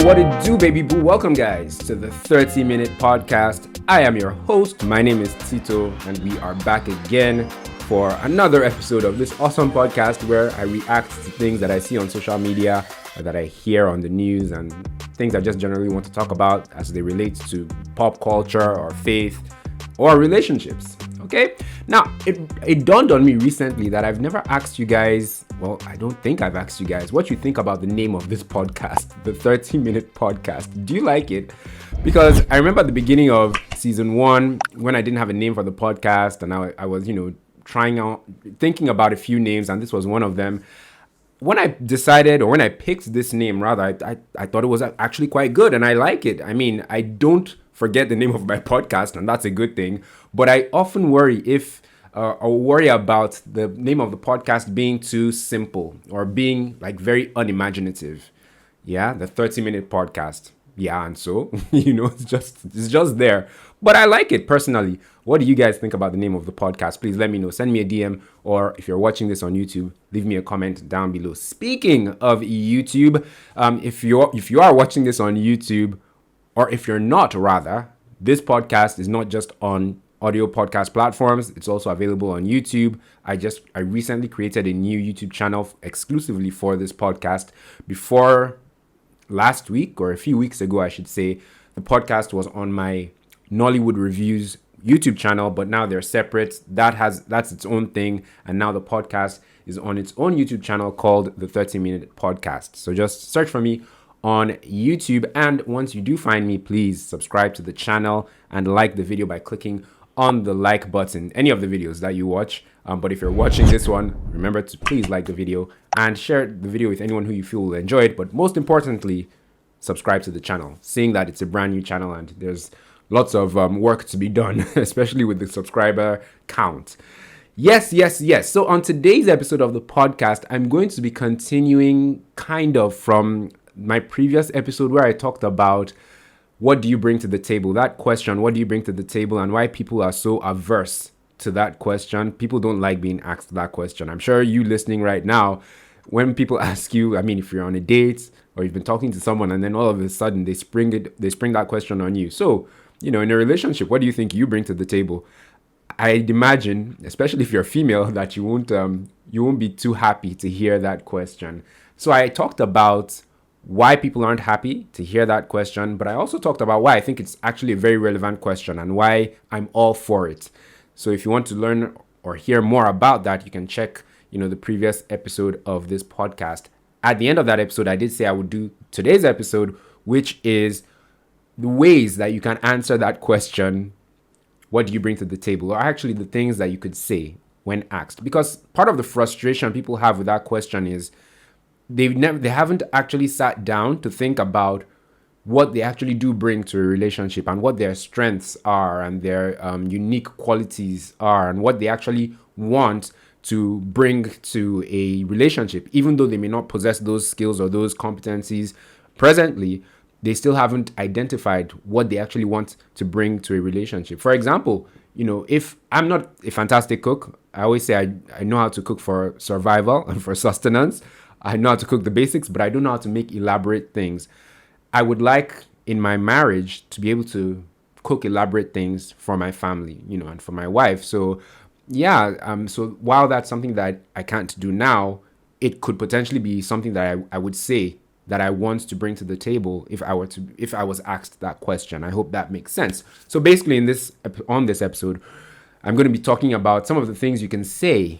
what it do, baby boo? Welcome, guys, to the 30-minute podcast. I am your host. My name is Tito, and we are back again for another episode of this awesome podcast where I react to things that I see on social media or that I hear on the news and things I just generally want to talk about as they relate to pop culture or faith or relationships. Okay? Now, it dawned on me recently that I've never asked you guys, well, I don't think I've asked you guys what you think about the name of this podcast, the 30-minute podcast. Do you like it? Because I remember at the beginning of season 1 when I didn't have a name for the podcast and I was, thinking about a few names, and this was one of them. When I decided, or when I picked this name, rather, I thought it was actually quite good, and I like it. I mean, I don't forget the name of my podcast, and that's a good thing. But I often worry about the name of the podcast being too simple or being like very unimaginative. Yeah, the 30-minute podcast. Yeah, and so, it's just there. But I like it personally. What do you guys think about the name of the podcast? Please let me know. Send me a DM, or if you're watching this on YouTube, leave me a comment down below. Speaking of YouTube, if you are watching this on YouTube, or if you're not, rather, this podcast is not just on audio podcast platforms. It's also available on YouTube. I recently created a new YouTube channel exclusively for this podcast. Before last week, or a few weeks ago, I should say, the podcast was on my Nollywood Reviews YouTube channel, but now they're separate. That's its own thing, and now the podcast is on its own YouTube channel called the 30-minute podcast. So just search for me on YouTube, and once you do find me, please subscribe to the channel and like the video by clicking on the like button, any of the videos that you watch. But if you're watching this one, remember to please like the video and share the video with anyone who you feel will enjoy it. But most importantly, subscribe to the channel, seeing that it's a brand new channel and there's lots of work to be done, especially with the subscriber count. Yes. So on today's episode of the podcast, I'm going to be continuing kind of from my previous episode where I talked about what do you bring to the table? That question, what do you bring to the table, and why people are so averse to that question. People don't like being asked that question. I'm sure you listening right now, when people ask you, I mean, if you're on a date or you've been talking to someone and then all of a sudden they spring that question on you. So, in a relationship, what do you think you bring to the table? I'd imagine, especially if you're female, that you won't be too happy to hear that question. So I talked about why people aren't happy to hear that question, but I also talked about why I think it's actually a very relevant question and why I'm all for it. So if you want to learn or hear more about that, you can check, the previous episode of this podcast. At the end of that episode, I did say I would do today's episode, which is the ways that you can answer that question, what do you bring to the table? Or actually the things that you could say when asked. Because part of the frustration people have with that question is they haven't actually sat down to think about what they actually do bring to a relationship and what their strengths are and their unique qualities are and what they actually want to bring to a relationship. Even though they may not possess those skills or those competencies presently, they still haven't identified what they actually want to bring to a relationship. For example, if I'm not a fantastic cook, I always say I know how to cook for survival and for sustenance. I know how to cook the basics, but I don't know how to make elaborate things. I would like in my marriage to be able to cook elaborate things for my family, and for my wife. So yeah, so while that's something that I can't do now, it could potentially be something that I would say that I want to bring to the table if I was asked that question. I hope that makes sense. So basically on this episode, I'm going to be talking about some of the things you can say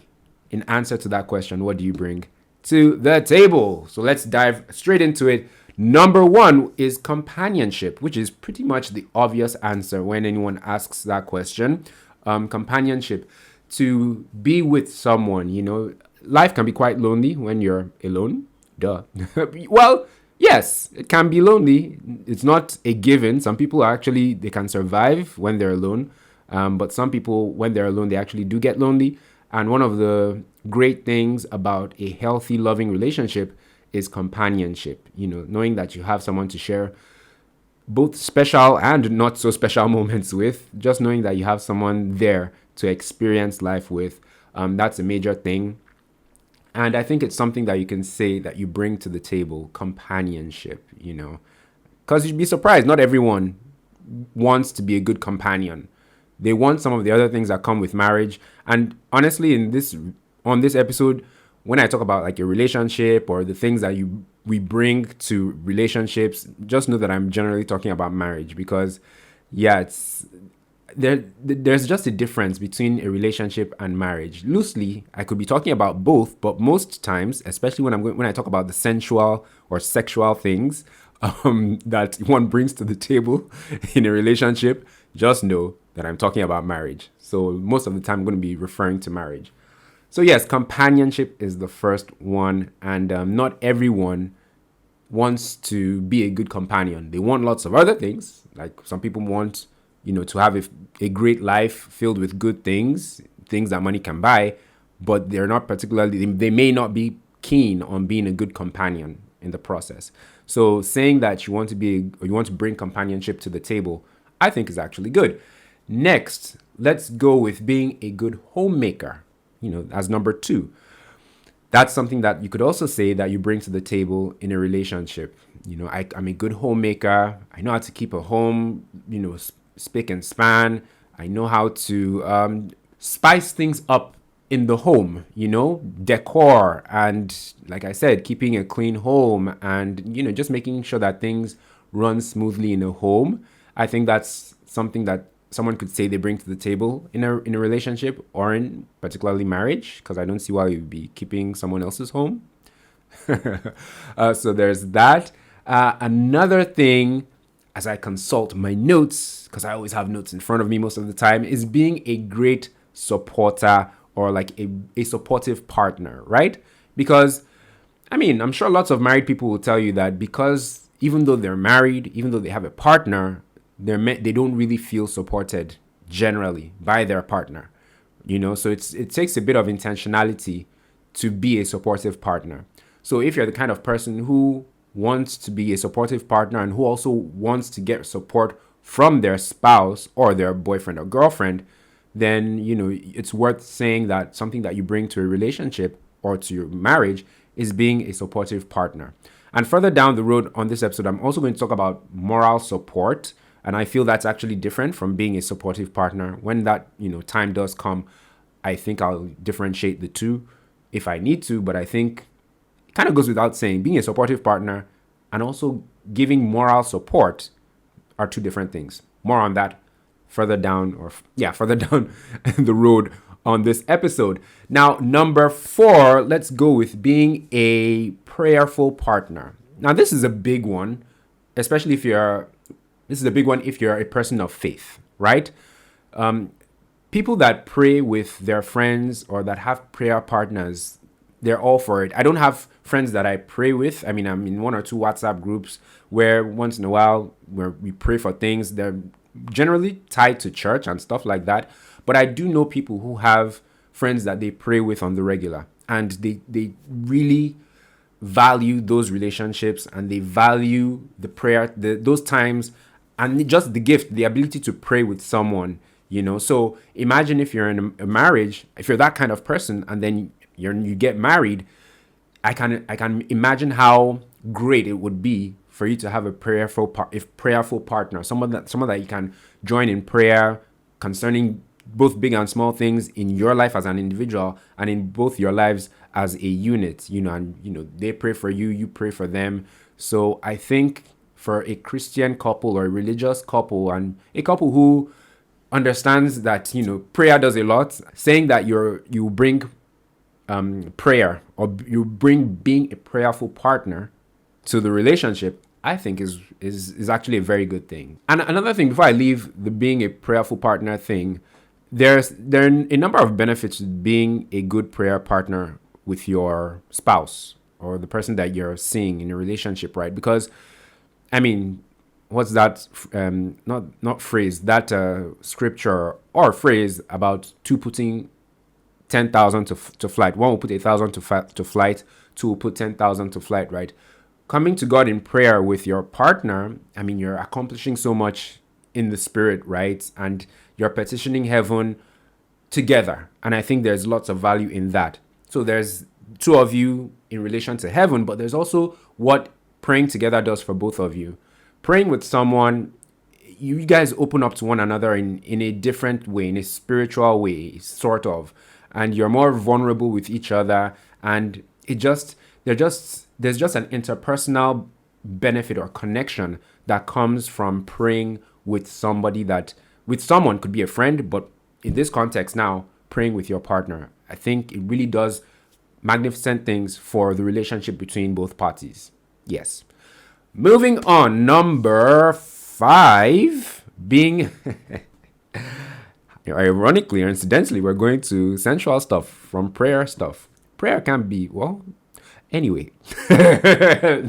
in answer to that question, what do you bring to the table? So let's dive straight into it. Number 1 is companionship, which is pretty much the obvious answer when anyone asks that question. Companionship, to be with someone. Life can be quite lonely when you're alone. Duh. Well, yes, it can be lonely. It's not a given. Some people they can survive when they're alone. But some people, when they're alone, they actually do get lonely. And one of the great things about a healthy, loving relationship is companionship. Knowing that you have someone to share both special and not so special moments with. Just knowing that you have someone there to experience life with. That's a major thing. And I think it's something that you can say that you bring to the table, companionship, Because you'd be surprised, not everyone wants to be a good companion. They want some of the other things that come with marriage. And honestly, on this episode, when I talk about like a relationship or the things that we bring to relationships, just know that I'm generally talking about marriage, because yeah, there's just a difference between a relationship and marriage. Loosely, I could be talking about both, but most times, especially when I talk about the sensual or sexual things that one brings to the table in a relationship, just know that I'm talking about marriage. So most of the time, I'm going to be referring to marriage. So yes, companionship is the first one, and not everyone wants to be a good companion. They want lots of other things. Like some people want, to have a great life filled with good things that money can buy, but they may not be keen on being a good companion in the process. So saying that you want to bring companionship to the table, I think is actually good. Next, let's go with being a good homemaker, as number 2. That's something that you could also say that you bring to the table in a relationship. I'm a good homemaker. I know how to keep a home, spick and span. I know how to spice things up in the home, decor, and like I said, keeping a clean home, and just making sure that things run smoothly in a home. I think that's something that someone could say they bring to the table in a relationship, or in particularly marriage, because I don't see why you'd be keeping someone else's home. So there's that. Another thing, as I consult my notes, because I always have notes in front of me most of the time, is being a great supporter, or like a supportive partner, right? Because, I'm sure lots of married people will tell you that because even though they're married, even though they have a partner, they don't really feel supported generally by their partner, so it takes a bit of intentionality to be a supportive partner. So if you're the kind of person who wants to be a supportive partner and who also wants to get support from their spouse or their boyfriend or girlfriend, then it's worth saying that something that you bring to a relationship or to your marriage is being a supportive partner. And further down the road on this episode, I'm also going to talk about moral support. And I feel that's actually different from being a supportive partner. When that, time does come, I think I'll differentiate the two if I need to. But I think it kind of goes without saying, being a supportive partner and also giving moral support are two different things. More on that further down the road on this episode. Now, number 4, let's go with being a prayerful partner. Now, this is a big one, especially if you're a person of faith, right? People that pray with their friends or that have prayer partners, they're all for it. I don't have friends that I pray with. I'm in 1 or 2 WhatsApp groups where once in a while where we pray for things. They're generally tied to church and stuff like that. But I do know people who have friends that they pray with on the regular, and they really value those relationships, and they value the prayer, those times, and just the gift, the ability to pray with someone, So imagine if you're in a marriage, if you're that kind of person, and then you get married, I can imagine how great it would be for you to have a prayerful partner, someone that you can join in prayer concerning both big and small things in your life as an individual and in both your lives as a unit, and they pray for you, you pray for them. So I think for a Christian couple or a religious couple, and a couple who understands that prayer does a lot, saying that you bring prayer, or you bring being a prayerful partner to the relationship, I think is actually a very good thing. And another thing, before I leave the being a prayerful partner thing, there are a number of benefits to being a good prayer partner with your spouse or the person that you're seeing in a relationship, right? Because what's that not phrase, that scripture or phrase about two putting 10,000 to flight? One will put 1,000 to flight, two will put 10,000 to flight, right? Coming to God in prayer with your partner, you're accomplishing so much in the spirit, right? And you're petitioning heaven together. And I think there's lots of value in that. So there's two of you in relation to heaven, but there's also what praying together does for both of you. Praying with someone, you guys open up to one another in a different way, in a spiritual way, sort of, and you're more vulnerable with each other, and there's just an interpersonal benefit or connection that comes from praying with somebody that with someone could be a friend, but in this context now, praying with your partner. I think it really does magnificent things for the relationship between both parties. Yes. Moving on, number 5 being ironically or incidentally, we're going to sensual stuff from prayer stuff. Prayer can be, well, anyway.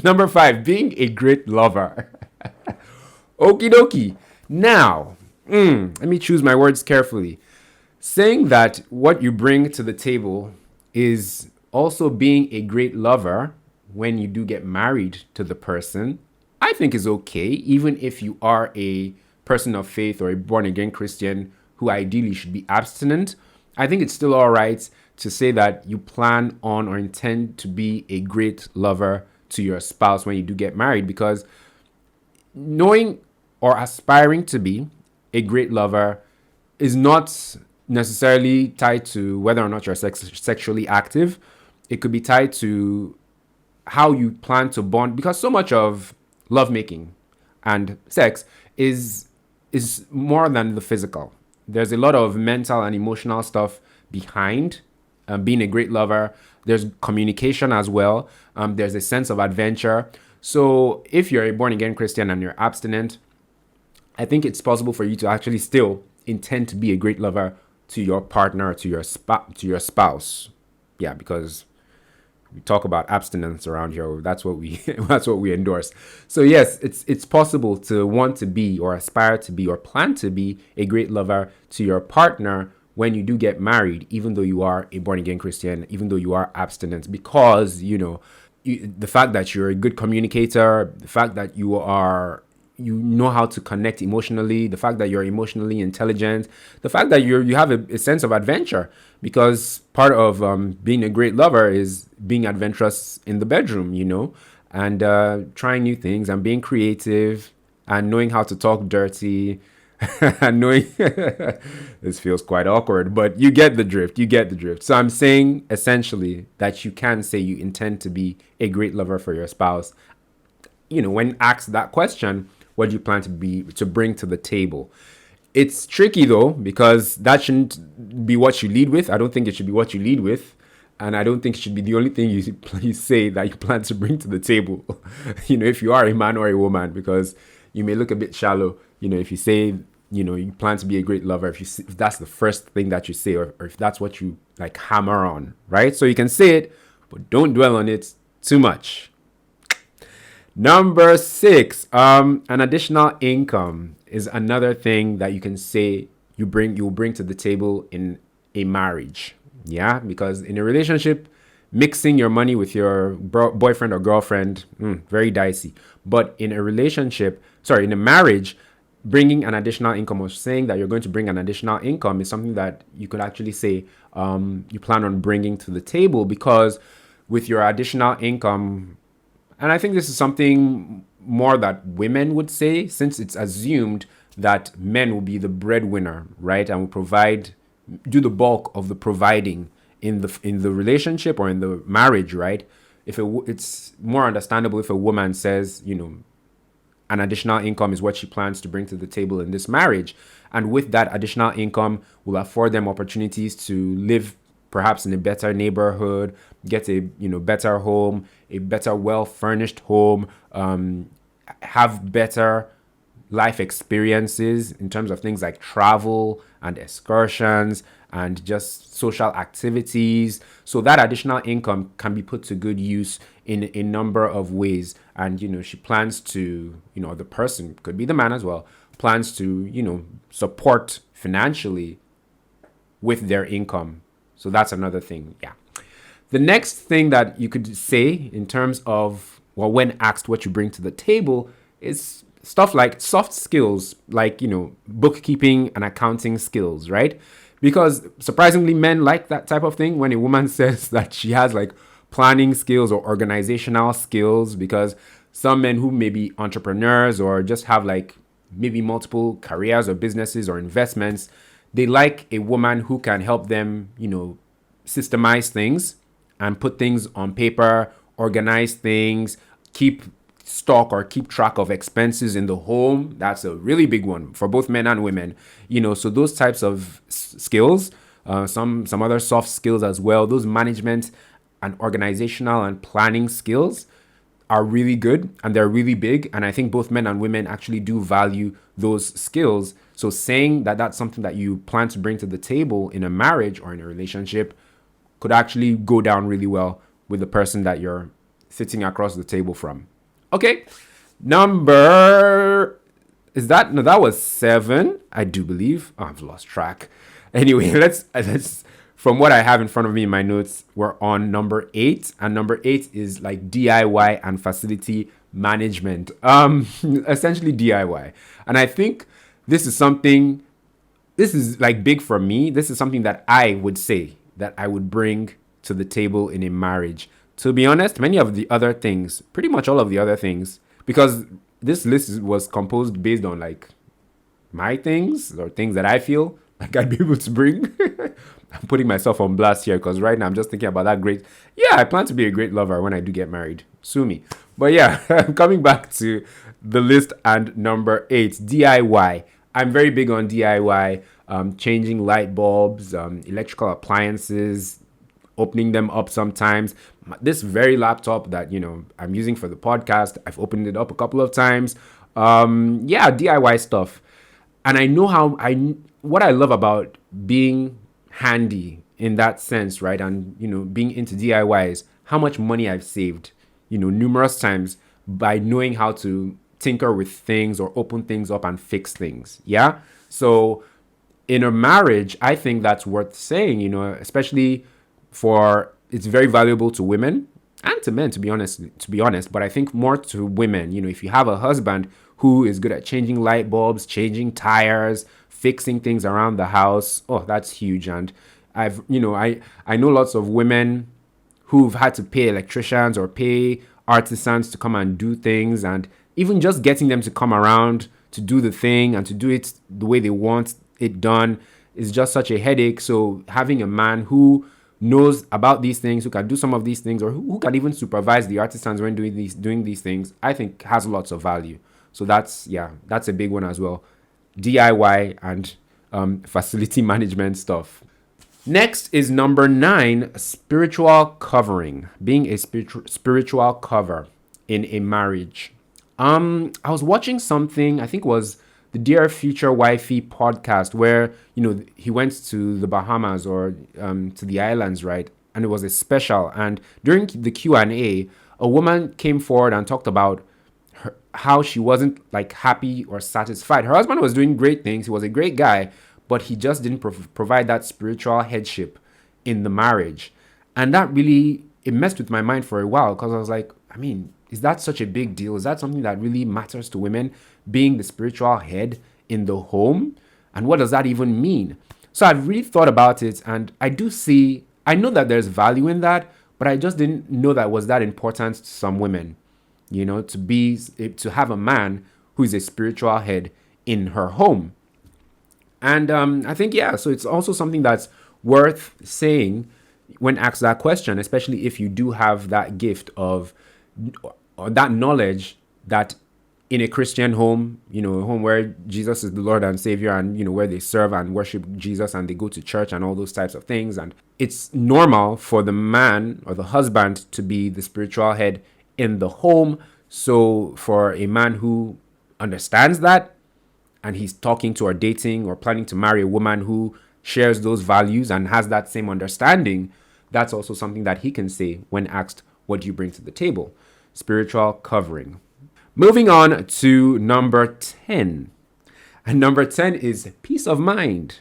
Number 5, being a great lover. Okie dokie. Now, let me choose my words carefully. Saying that what you bring to the table is also being a great lover when you do get married to the person, I think is okay, even if you are a person of faith or a born again Christian who ideally should be abstinent. I think it's still all right to say that you plan on or intend to be a great lover to your spouse when you do get married, because knowing or aspiring to be a great lover is not necessarily tied to whether or not you're sexually active. It could be tied to how you plan to bond, because so much of lovemaking and sex is more than the physical. There's a lot of mental and emotional stuff behind being a great lover. There's communication as well. There's a sense of adventure. So if you're a born again Christian and you're abstinent, I think it's possible for you to actually still intend to be a great lover to your partner, to your spouse. Yeah, because we talk about abstinence around here. That's what we endorse. So yes, it's possible to want to be or aspire to be or plan to be a great lover to your partner when you do get married, even though you are a born again Christian, even though you are abstinent, because the fact that you're a good communicator, the fact that you know how to connect emotionally, the fact that you're emotionally intelligent, the fact that you have a sense of adventure, because part of being a great lover is being adventurous in the bedroom, and trying new things and being creative and knowing how to talk dirty and knowing this feels quite awkward, but you get the drift. So I'm saying essentially that you can say you intend to be a great lover for your spouse. When asked that question, what do you plan to bring to the table? It's tricky though, because that shouldn't be what you lead with. I don't think it should be what you lead with. And I don't think it should be the only thing you say that you plan to bring to the table, if you are a man or a woman, because you may look a bit shallow, if you say, you plan to be a great lover, if that's the first thing that you say, or if that's what you like hammer on, right? So you can say it, but don't dwell on it too much. Number 6, an additional income is another thing that you can say you'll bring to the table in a marriage. Yeah, because in a relationship, mixing your money with your boyfriend or girlfriend, very dicey. But in a marriage, bringing an additional income, or saying that you're going to bring an additional income, is something that you could actually say you plan on bringing to the table, because with your additional income, and I think this is something more that women would say, since it's assumed that men will be the breadwinner, right, and will do the bulk of the providing in the relationship or in the marriage, right? It's more understandable if a woman says, an additional income is what she plans to bring to the table in this marriage, and with that additional income will afford them opportunities to live perhaps in a better neighborhood, get a better home, a better well-furnished home, have better life experiences in terms of things like travel and excursions and just social activities. So that additional income can be put to good use in a number of ways. And, she plans to, the person, could be the man as well, plans to, support financially with their income. So that's another thing. Yeah. The next thing that you could say in terms of, when asked what you bring to the table, is stuff like soft skills, like, bookkeeping and accounting skills, right? Because surprisingly, men like that type of thing when a woman says that she has like planning skills or organizational skills, because some men who may be entrepreneurs or just have like maybe multiple careers or businesses or investments, they like a woman who can help them, systemize things and put things on paper, organize things, keep stock or keep track of expenses in the home. That's a really big one for both men and women. So those types of skills, some other soft skills as well, those management and organizational and planning skills are really good and they're really big. And I think both men and women actually do value those skills. So saying that that's something that you plan to bring to the table in a marriage or in a relationship could actually go down really well with the person that you're sitting across the table from. Okay, that was 7, I do believe. Oh, I've lost track. Anyway, let's from what I have in front of me in my notes, we're on number 8, and number 8 is like DIY and facility management. Essentially DIY. And I think this is like big for me. This is something that I would say that I would bring to the table in a marriage. To be honest, many of the other things, pretty much all of the other things, because this list was composed based on like my things or things that I feel like I'd be able to bring. I'm putting myself on blast here because right now I'm just thinking about that great. Yeah, I plan to be a great lover when I do get married. Sue me. But yeah, coming back to the list and number 8, DIY. I'm very big on DIY, changing light bulbs, electrical appliances, opening them up sometimes. This very laptop that, I'm using for the podcast, I've opened it up a couple of times. DIY stuff. And I know what I love about being handy in that sense, right? And, being into DIY is how much money I've saved, numerous times by knowing how to tinker with things or open things up and fix things. Yeah. So in a marriage, I think that's worth saying, especially it's very valuable to women and to men, to be honest, but I think more to women. If you have a husband who is good at changing light bulbs, changing tires, fixing things around the house, oh, that's huge. And I know lots of women who've had to pay electricians or pay artisans to come and do things, and even just getting them to come around to do the thing and to do it the way they want it done is just such a headache. So having a man who knows about these things, who can do some of these things, or who can even supervise the artisans when doing these things, I think has lots of value. So that's a big one as well. DIY and facility management stuff. Next is number 9, spiritual covering. Being a spiritual cover in a marriage. I was watching something, I think it was the Dear Future Wifey podcast, where, he went to the Bahamas or to the islands, right? And it was a special. And during the Q&A, a woman came forward and talked about how she wasn't like happy or satisfied. Her husband was doing great things. He was a great guy, but he just didn't provide that spiritual headship in the marriage. And that really, it messed with my mind for a while, because I was like, is that such a big deal? Is that something that really matters to women, being the spiritual head in the home? And what does that even mean? So I've really thought about it, and I know that there's value in that, but I just didn't know that was that important to some women, to have a man who is a spiritual head in her home. And I think, so it's also something that's worth saying when asked that question, especially if you do have that gift of or that knowledge that in a Christian home, a home where Jesus is the Lord and Savior, and, where they serve and worship Jesus and they go to church and all those types of things. And it's normal for the man or the husband to be the spiritual head in the home. So for a man who understands that, and he's talking to or dating or planning to marry a woman who shares those values and has that same understanding, that's also something that he can say when asked, what do you bring to the table? Spiritual covering. Moving on to number 10. And number 10 is peace of mind.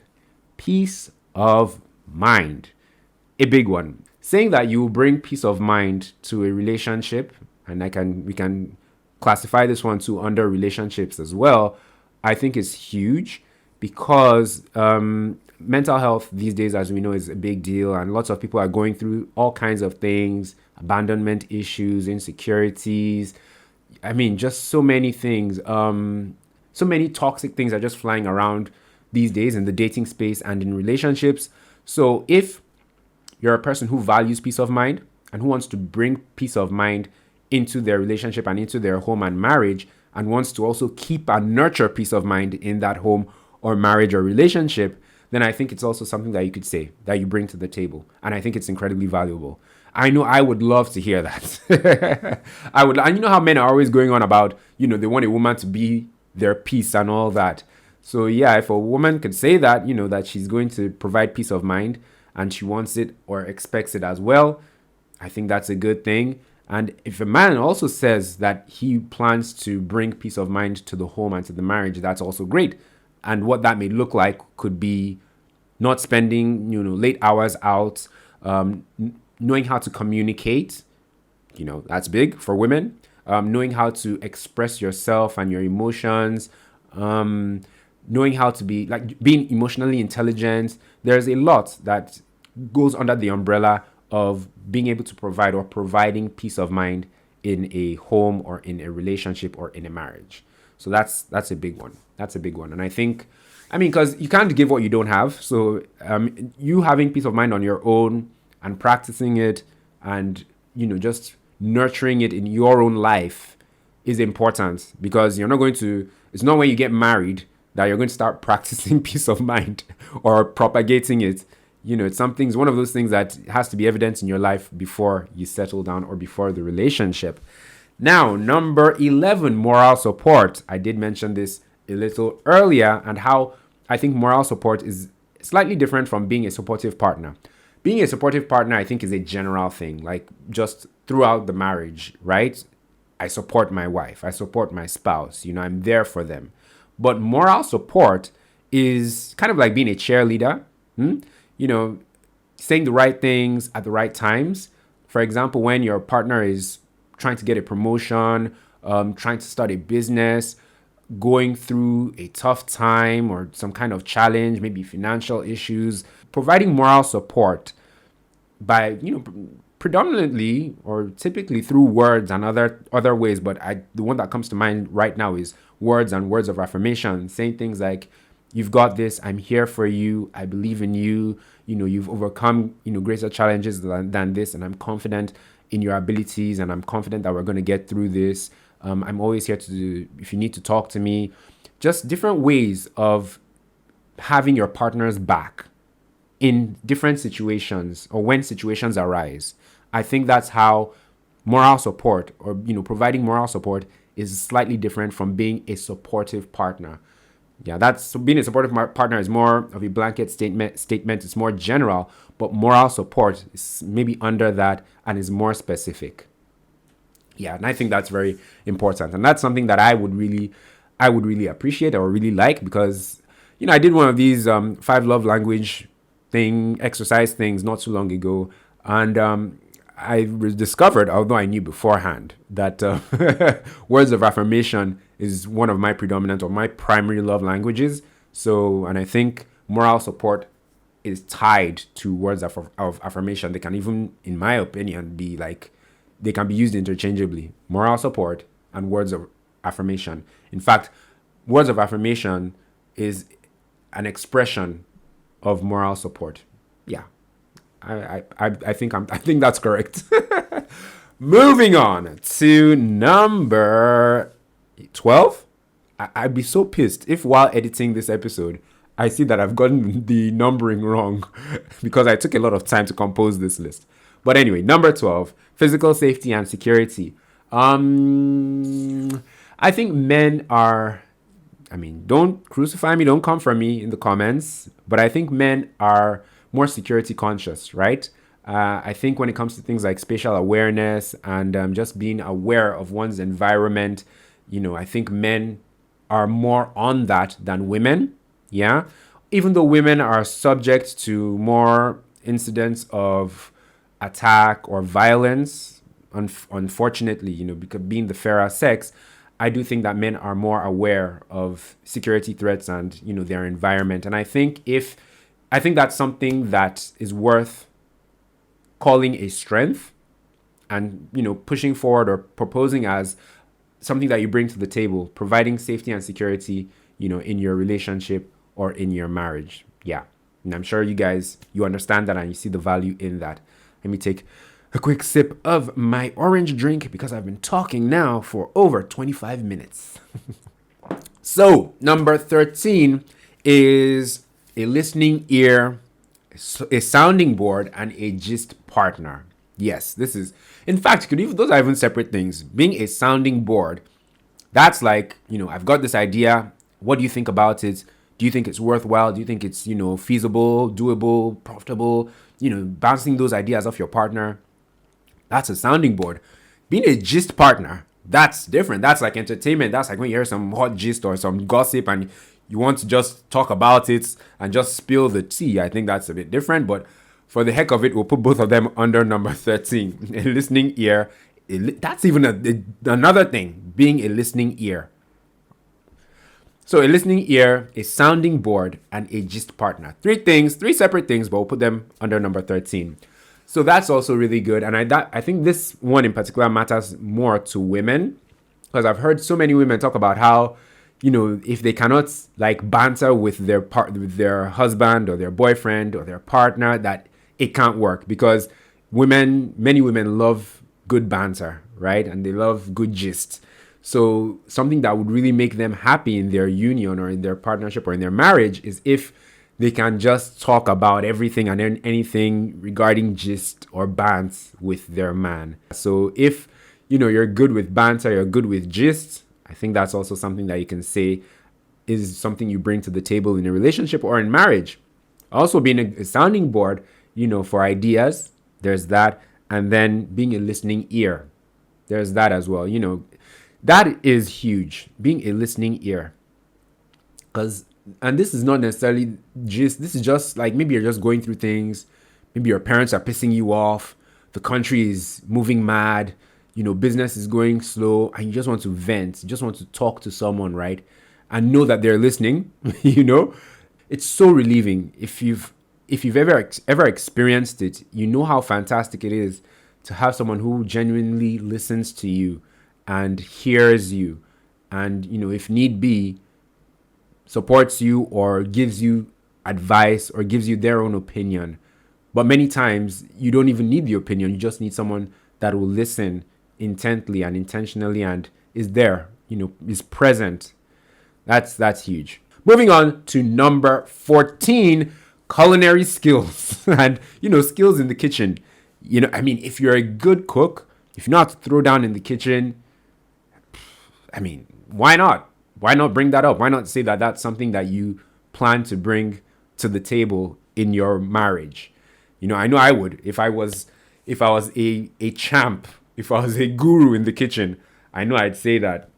Peace of mind. A big one. Saying that you will bring peace of mind to a relationship, and we can classify this one to under relationships as well, I think is huge, because mental health these days, as we know, is a big deal, and lots of people are going through all kinds of things, abandonment issues, insecurities, I mean, just so many things. So many toxic things are just flying around these days in the dating space and in relationships. So if you're a person who values peace of mind and who wants to bring peace of mind into their relationship and into their home and marriage, and wants to also keep and nurture peace of mind in that home or marriage or relationship, then I think it's also something that you could say that you bring to the table. And I think it's incredibly valuable. I know I would love to hear that. I would, and you know how men are always going on about, they want a woman to be their peace and all that. So yeah, if a woman could say that, that she's going to provide peace of mind and she wants it or expects it as well, I think that's a good thing. And if a man also says that he plans to bring peace of mind to the home and to the marriage, that's also great. And what that may look like could be not spending, late hours out, knowing how to communicate, that's big for women. Knowing how to express yourself and your emotions, knowing how to be being emotionally intelligent. There's a lot that goes under the umbrella of being able to provide or providing peace of mind in a home or in a relationship or in a marriage. So that's a big one. That's a big one. And I think, because you can't give what you don't have. So you having peace of mind on your own and practicing it and, just nurturing it in your own life is important, because it's not when you get married that you're going to start practicing peace of mind or propagating it. It's one of those things that has to be evident in your life before you settle down or before the relationship. Now, number 11, moral support. I did mention this a little earlier, and how I think moral support is slightly different from being a supportive partner. Being a supportive partner, I think, is a general thing, like just throughout the marriage, right? I support my wife. I support my spouse. I'm there for them. But moral support is kind of like being a cheerleader, saying the right things at the right times. For example, when your partner is trying to get a promotion, trying to start a business, going through a tough time or some kind of challenge, maybe financial issues, providing moral support by, predominantly or typically through words and other ways. But the one that comes to mind right now is words and words of affirmation, saying things like, you've got this, I'm here for you, I believe in you, you've overcome, greater challenges than this, and I'm confident in your abilities, and I'm confident that we're going to get through this. I'm always here if you need to talk to me. Just different ways of having your partner's back in different situations or when situations arise. I think that's how moral support or, providing moral support is slightly different from being a supportive partner. Yeah, being a supportive partner is more of a blanket statement. It's more general, but moral support is maybe under that and is more specific. Yeah, and I think that's very important, and that's something that I would really appreciate or really like, because I did one of these 5 love language exercise things not too long ago, and I discovered, although I knew beforehand, that words of affirmation is one of my predominant or my primary love languages. So, and I think moral support is tied to words of affirmation. They can even, in my opinion, they can be used interchangeably. Moral support and words of affirmation. In fact, words of affirmation is an expression of moral support. Yeah. I think that's correct. Moving on to number 12. I'd be so pissed if while editing this episode I see that I've gotten the numbering wrong because I took a lot of time to compose this list. But anyway, number 12, physical safety and security. I think men are, don't crucify me, don't come for me in the comments, but I think men are more security conscious, right? I think when it comes to things like spatial awareness and just being aware of one's environment, I think men are more on that than women. Yeah. Even though women are subject to more incidents of attack or violence, unfortunately, because being the fairer sex, I do think that men are more aware of security threats and, their environment. And I think that's something that is worth calling a strength and, pushing forward or proposing as something that you bring to the table, providing safety and security, in your relationship or in your marriage. Yeah. And I'm sure you understand that and you see the value in that. Let me take a quick sip of my orange drink because I've been talking now for over 25 minutes. So, number 13 is a listening ear, a sounding board, and a gist partner. Yes, in fact, those are even separate things. Being a sounding board, that's like, I've got this idea. What do you think about it? Do you think it's worthwhile? Do you think it's, feasible, doable, profitable? Bouncing those ideas off your partner. That's a sounding board. Being a gist partner, that's different. That's like entertainment. That's like when you hear some hot gist or some gossip and you want to just talk about it and just spill the tea. I think that's a bit different. But for the heck of it, we'll put both of them under number 13. A listening ear. That's even another thing, being a listening ear. So a listening ear, a sounding board, and a gist partner. Three separate things, but we'll put them under number 13. So that's also really good. And I think this one in particular matters more to women, because I've heard so many women talk about how, if they cannot like banter with their husband or their boyfriend or their partner, that it can't work, because many women love good banter, right? And they love good gist. So something that would really make them happy in their union or in their partnership or in their marriage is if they can just talk about everything and anything regarding gist or bants with their man. So if, you're good with banter, you're good with gist, I think that's also something that you can say is something you bring to the table in a relationship or in marriage. Also being a sounding board, for ideas, there's that. And then being a listening ear, there's that as well. That is huge, being a listening ear. And this is not necessarily this is just like maybe you're just going through things. Maybe your parents are pissing you off. The country is moving mad. Business is going slow and you just want to vent. You just want to talk to someone, right? And know that they're listening, It's so relieving. If you've ever experienced it, you know how fantastic it is to have someone who genuinely listens to you and hears you and, if need be, supports you or gives you advice or gives you their own opinion. But many times you don't even need the opinion. You just need someone that will listen intently and intentionally and is there, is present. That's huge. Moving on to number 14, culinary skills. And, skills in the kitchen. If you're a good cook, if you know how to throw down in the kitchen, why not? Why not bring that up? Why not say that that's something that you plan to bring to the table in your marriage? I know I would. If I was a champ, if I was a guru in the kitchen, I know I'd say that.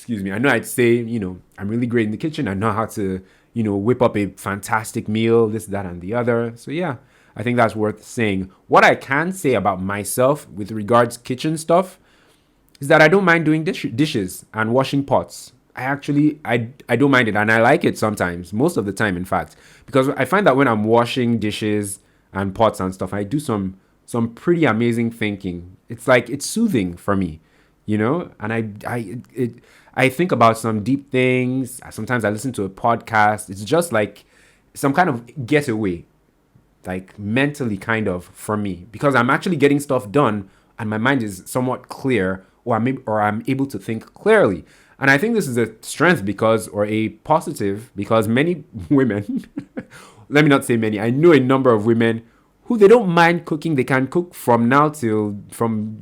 I know I'd say, I'm really great in the kitchen. I know how to, whip up a fantastic meal, this, that, and the other. So yeah, I think that's worth saying. What I can say about myself with regards kitchen stuff is that I don't mind doing dishes and washing pots. I don't mind it and I like it sometimes, most of the time in fact, because I find that when I'm washing dishes and pots and stuff, I do some pretty amazing thinking. It's like, it's soothing for me, and I think about some deep things. Sometimes I listen to a podcast. It's just like some kind of getaway, like mentally kind of for me, because I'm actually getting stuff done and my mind is somewhat clear or I'm able to think clearly. And I think this is a strength or a positive because many women, let me not say many, I know a number of women who they don't mind cooking. They can cook from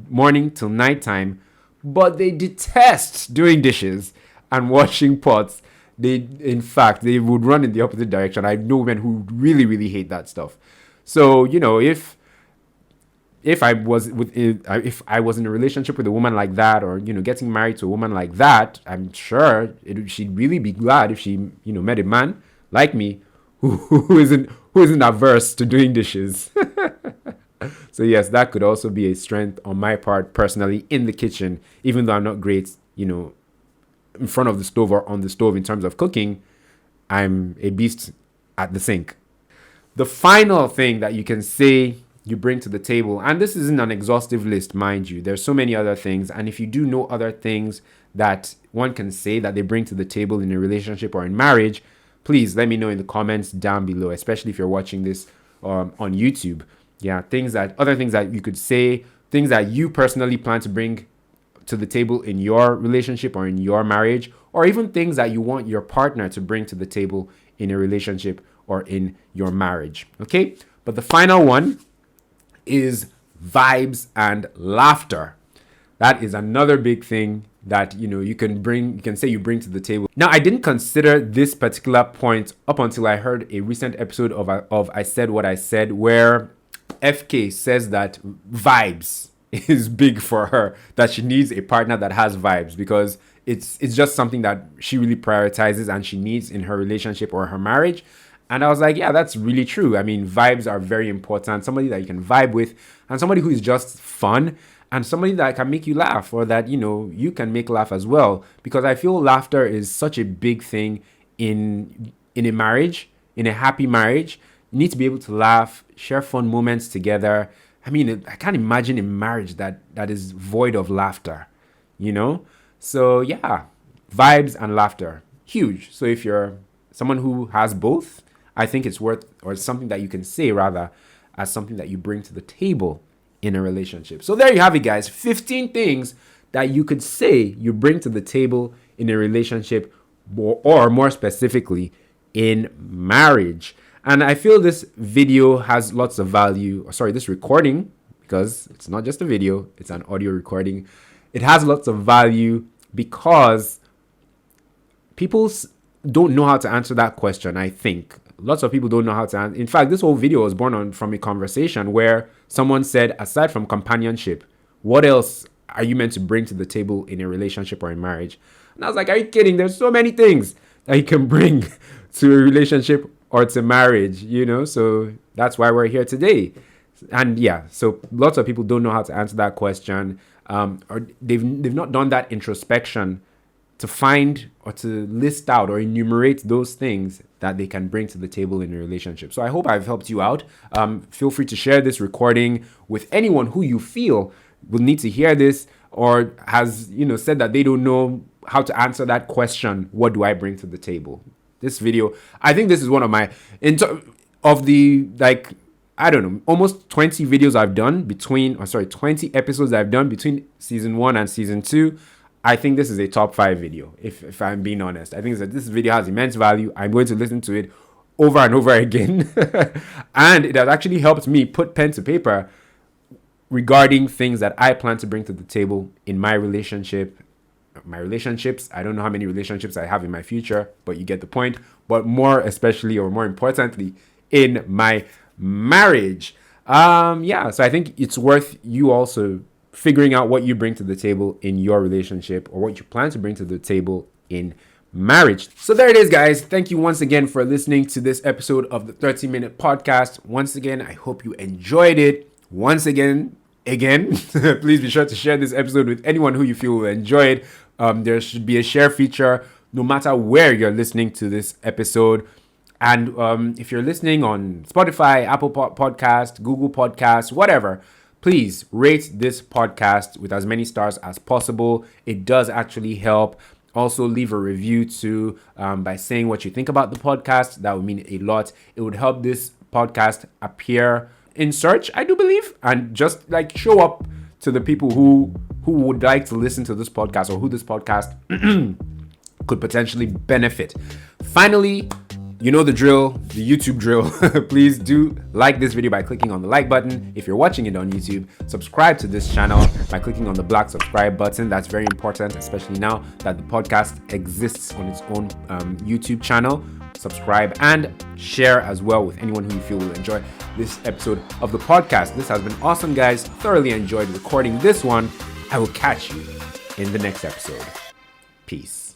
morning till nighttime, but they detest doing dishes and washing pots. In fact, they would run in the opposite direction. I know women who really, really hate that stuff. So, if I was in a relationship with a woman like that, or getting married to a woman like that, I'm sure she'd really be glad if she met a man like me who isn't averse to doing dishes. So yes, that could also be a strength on my part personally in the kitchen, even though I'm not great, in front of the stove or on the stove in terms of cooking. I'm a beast at the sink. The final thing that you can say you bring to the table. And this isn't an exhaustive list, mind you. There's so many other things. And if you do know other things that one can say that they bring to the table in a relationship or in marriage, please let me know in the comments down below, especially if you're watching this on YouTube. Yeah, other things that you could say, things that you personally plan to bring to the table in your relationship or in your marriage, or even things that you want your partner to bring to the table in a relationship or in your marriage. Okay? But the final one is vibes and laughter. That is another big thing that you can say you bring to the table. Now, I didn't consider this particular point up until I heard a recent episode of I Said What I Said, where FK says that vibes is big for her, that she needs a partner that has vibes, because it's just something that she really prioritizes and she needs in her relationship or her marriage. And I was like, yeah, that's really true. I mean, vibes are very important. Somebody that you can vibe with, and somebody who is just fun, and somebody that can make you laugh, or that you can make laugh as well. Because I feel laughter is such a big thing in a marriage, in a happy marriage. You need to be able to laugh, share fun moments together. I mean, I can't imagine a marriage that is void of laughter, So yeah, vibes and laughter, huge. So if you're someone who has both, I think it's worth, or something that you can say rather, as something that you bring to the table in a relationship. So there you have it, guys. 15 things that you could say you bring to the table in a relationship, or more specifically, in marriage. And I feel this video has lots of value. Sorry, this recording, because it's not just a video, it's an audio recording. It has lots of value because people don't know how to answer that question, I think. Lots of people don't know how to answer. In fact, this whole video was born from a conversation where someone said, aside from companionship, what else are you meant to bring to the table in a relationship or in marriage? And I was like, are you kidding? There's so many things that you can bring to a relationship or to marriage, so that's why we're here today. And yeah, so lots of people don't know how to answer that question, or they've not done that introspection to find or to list out or enumerate those things that they can bring to the table in a relationship. So I hope I've helped you out. Feel free to share this recording with anyone who you feel will need to hear this, or has said that they don't know how to answer that question. What do I bring to the table? This video, I think this is one of my, of the, almost 20 videos I've done 20 episodes I've done between season 1 and season 2. I think this is a top 5 video, if I'm being honest. I think that this video has immense value. I'm going to listen to it over and over again. And it has actually helped me put pen to paper regarding things that I plan to bring to the table in my relationships. I don't know how many relationships I have in my future, but you get the point. But more importantly, in my marriage. So I think it's worth you also figuring out what you bring to the table in your relationship, or what you plan to bring to the table in marriage. So there it is, guys. Thank you once again for listening to this episode of the 30-minute podcast. Once again, I hope you enjoyed it. Once again, please be sure to share this episode with anyone who you feel will enjoy it. There should be a share feature no matter where you're listening to this episode. And if you're listening on Spotify, Apple Podcast, Google Podcasts, whatever, please rate this podcast with as many stars as possible. It does actually help. Also, leave a review too, by saying what you think about the podcast. That would mean a lot. It would help this podcast appear in search, I do believe, and just show up to the people who would like to listen to this podcast, or who this podcast could potentially benefit. Finally, you know the drill, the YouTube drill. Please do like this video by clicking on the like button. If you're watching it on YouTube, subscribe to this channel by clicking on the black subscribe button. That's very important, especially now that the podcast exists on its own YouTube channel. Subscribe and share as well with anyone who you feel will enjoy this episode of the podcast. This has been awesome, guys. Thoroughly enjoyed recording this one. I will catch you in the next episode. Peace.